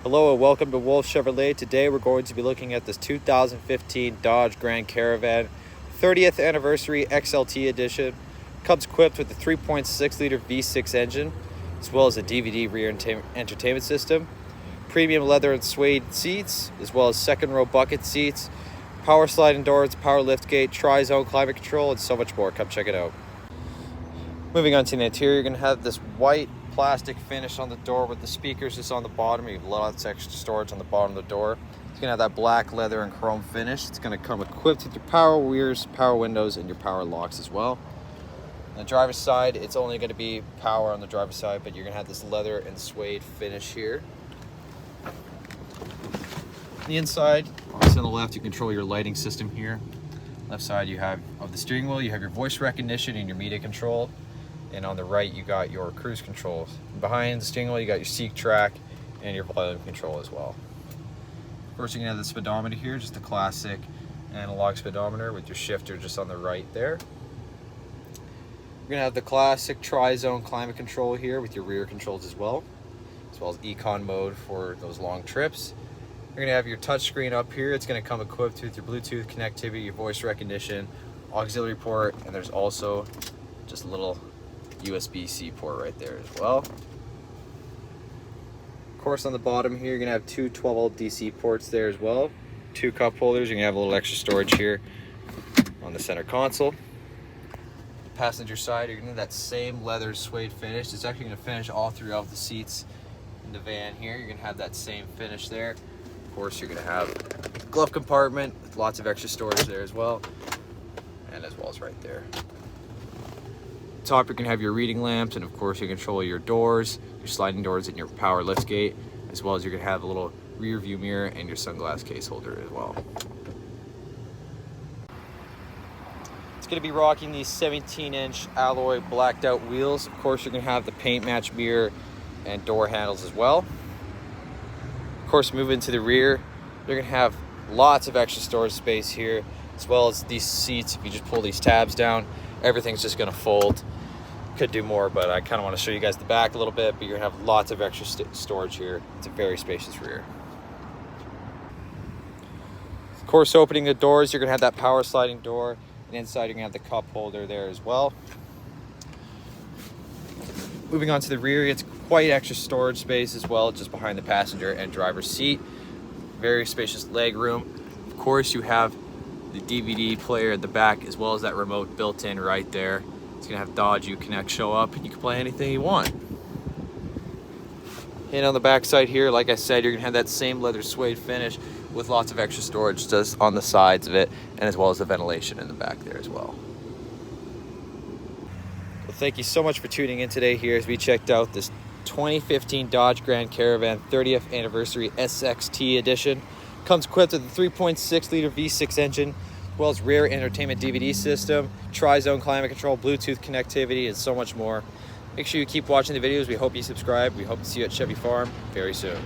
Hello and welcome to Wolfe Chevrolet. Today we're going to be looking at this 2015 Dodge Grand Caravan 30th Anniversary XLT Edition. Comes equipped with a 3.6 liter V6 engine, as well as a DVD rear entertainment system, premium leather and suede seats, as well as second row bucket seats, power sliding doors, power liftgate, tri-zone climate control, and so much more. Come check it out. Moving on to the interior, you're going to have this white plastic finish on the door with the speakers just on the bottom. You have lots of extra storage on the bottom of the door. It's going to have that black leather and chrome finish. It's going to come equipped with your power mirrors, power windows, and your power locks as well. On the driver's side, it's only going to be power on the driver's side, but you're going to have this leather and suede finish here. On the inside, obviously on the left, you control your lighting system here. Left side, you have of the steering wheel, you have your voice recognition and your media control. And on the right, you got your cruise controls. Behind the steering wheel, you got your seat track and your volume control as well. Of course, you're gonna have the speedometer here, just a classic analog speedometer with your shifter just on the right there. You're gonna have the classic tri-zone climate control here with your rear controls as well as econ mode for those long trips. You're gonna have your touchscreen up here. It's gonna come equipped with your Bluetooth connectivity, your voice recognition, auxiliary port, and there's also just a little USB-C port right there as well. Of course, on the bottom here, you're gonna have two 12-volt DC ports there as well. Two cup holders. You're gonna have a little extra storage here on the center console. Passenger side, you're gonna have that same leather suede finish. It's actually gonna finish all throughout the seats in the van here. You're gonna have that same finish there. Of course, you're gonna have a glove compartment with lots of extra storage there as well, and as well as right there. Top, you're gonna have your reading lamps, and of course you control your doors, your sliding doors, and your power liftgate, as well as you're gonna have a little rear view mirror and your sunglass case holder as well. It's gonna be rocking these 17-inch alloy blacked out wheels. Of course, you're gonna have the paint match mirror and door handles as well. Of course, moving to the rear, you're gonna have lots of extra storage space here, as well as these seats. If you just pull these tabs down, everything's just gonna fold. Could do more, but I kind of want to show you guys the back a little bit, but you're gonna have lots of extra storage here. It's a very spacious rear. Of course, opening the doors, you're gonna have that power sliding door, and inside you're gonna have the cup holder there as well. Moving on to the rear, it's quite extra storage space as well, just behind the passenger and driver's seat. Very spacious leg room. Of course, you have the DVD player at the back, as well as that remote built in right there. It's gonna have Dodge Uconnect show up, and you can play anything you want. And on the back side here, like I said, you're gonna have that same leather suede finish with lots of extra storage just on the sides of it, and as well as the ventilation in the back there as well. Well, thank you so much for tuning in today here as we checked out this 2015 Dodge Grand Caravan 30th Anniversary SXT Edition. Comes equipped with a 3.6 liter V6 engine, as well as rear entertainment DVD system, tri-zone climate control, Bluetooth connectivity, and so much more. Make sure you keep watching the videos. We hope you subscribe. We hope to see you at Chevy Farm very soon.